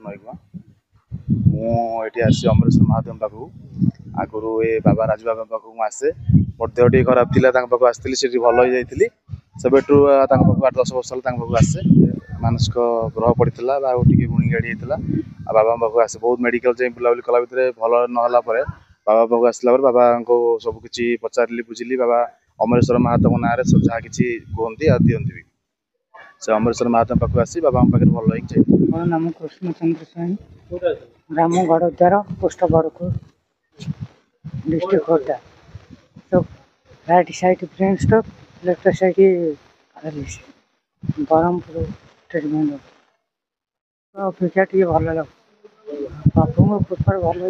नईगुआ मुझे आसी अमरेश्वर महादेव पाखक आगु ए बाबा राजू बाबा पाखक आसे मोर देह टी खराब थी पाखक आसती से भल हो जाती सब 8-10 वर्ष पाखक आसे मानसिक ग्रह पड़ता टे गुणी गाड़ी होता बाबा पाखक आसे बहुत मेडिकल जाए बुलाबुली कला भितर भल नाला बाबा पाखक आसला बाबा को सबकि पचारि बुझिली बाबा अमरेश्वर महादेव ना सब जहाँ कि कहती आ दिखती भी से अमरेश्वर महादेव पाखक आसी बाबा पाखे भल हो मोर नाम कृष्णचंद्र स्वाई ग्राम गड़द्वार पोस्ट बड़पुर डिस्ट्रिक्ट खोर्धा सब right side brain stroke left side paralysis Brahmapur treatment अपेक्षा टे भल लगे बाबू कृपा भल हो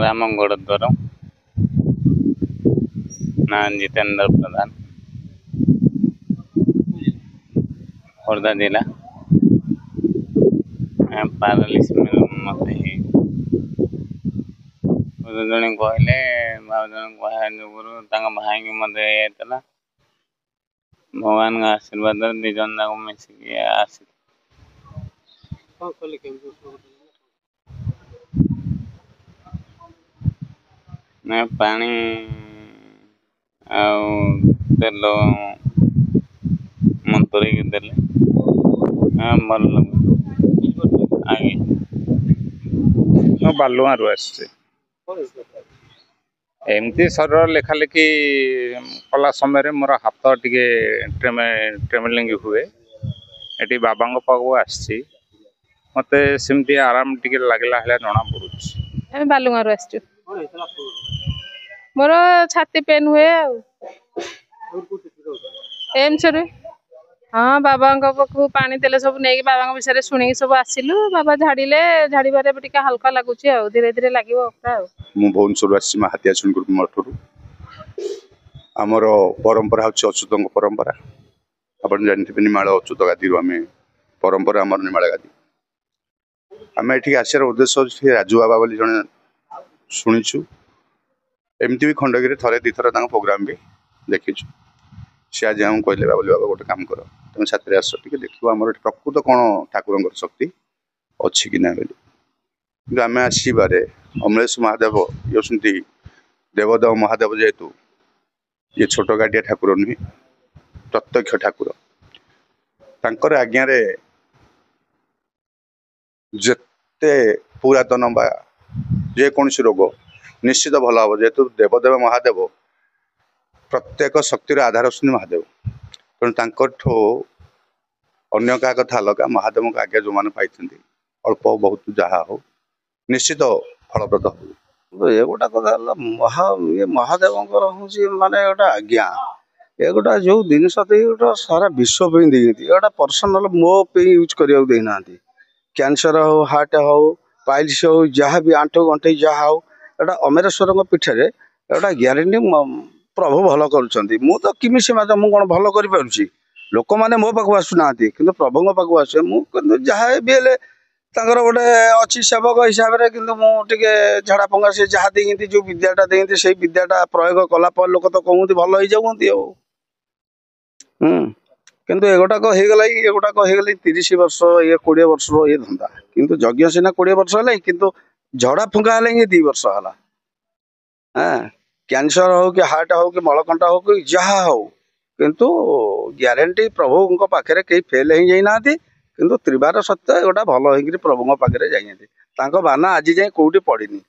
राम गड़द्वार ना जितेंद्र प्रधान खोर्धा जिला पैरालिसिस मत जड़े कहले जन कह भाई की मत भगवान का आशीर्वाद दी जन जाक मिसिक आसी पानी तेल मंतरी देले भल आगे बालुआरू एमती शरीर लेखालेखी कला समय मोर हाथ टे ट्रेमेलिंग हुए ये बाबा पाखु आसी मत सेमती आराम टे लगला जना पड़ुଛି बालुगारू आसचु मोर छाती पेन हुए एम्स रे हाँ बाबा पाखु पानी देले सब नहीं बाबा विषय शुणी सब आसिलु बाबा झाड़िले झाड़बारे हल्का लगुच धीरे धीरे लगे भुवनेश्वर आसी हातिया ग्रुप मठर आमर परंपरा हूँ अच्युत परंपरा आप जानते निमाड़ अच्युत गादी आम परंपरा आम निमाड़ गादी आम ये आसार उद्देश्य राजू बाबा बोली जड़े शुणीचु एमती भी खंडगिरी थे दुथर प्रोग्राम भी देखीचु सी आज हम कहले बाबा गोटे काम कर तुम छात्र आस टे देख आम प्रकृत कौन ठाकुर शक्ति अच्छी कि ना बोली आम आसबारे अमरेश महादेव ये देवदेव महादेव जेहेतु ये छोट गाटिया ठाकुर नुहे प्रत्यक्ष ठाकुर तांकर आज्ञार जेते पुरातन बा जेकोसी रोग निश्चित भल हम जेहेतु देवदेव महादेव प्रत्येक शक्तिर आधार होती महादेव तेणु अन्य क्या कथा अलग महादेव का आज्ञा जो मैंने पाई अल्प बहुत जहाँ हो निश्चित फलप्रद हो ये गोटा कथा ये महादेव हूँ माने गोटा आज्ञा ये गोटा जो जिनस गोटा सारा विश्व पे देखती गोटा पर्सनाल मो पे यूज करने देना कैंसर हो हार्ट हो पाइल्स हो जहाँ भी आंठु गंठे जहाँ हो एटा अमरेश्वर पीठे गोटा ग्यारंटी प्रभु भल कर किमी से मुझे कौन भल कर लोक मैंने मो पाक आसुना कि प्रभु पाक आसे जहाँ भी गोटे अच्छी सेवक हिसाब से कि मुझे झाड़ा पंगा से जहाँ देखते जो विद्याटा देखते से विद्याटा प्रयोग कला लोक तो कहते भल हो जाती किंतु एगोटाक होगला ये गोटाक होगला 30 वर्ष ये 20 वर्ष ये धंदा किंतु यज्ञ सीना 20 वर्ष है किंतु झड़ा फुंका है 2 वर्ष है हाँ कैंसर हो कि हार्ट हो कि मलकंटा हो कि जहाँ हो किंतु ग्यारंटी प्रभु पाखे कहीं फेल हो जाना किंतु त्रिवार सत्य गोटा भल हो प्रभु पाखे जाइए बाना आज जाए कौटी पड़नी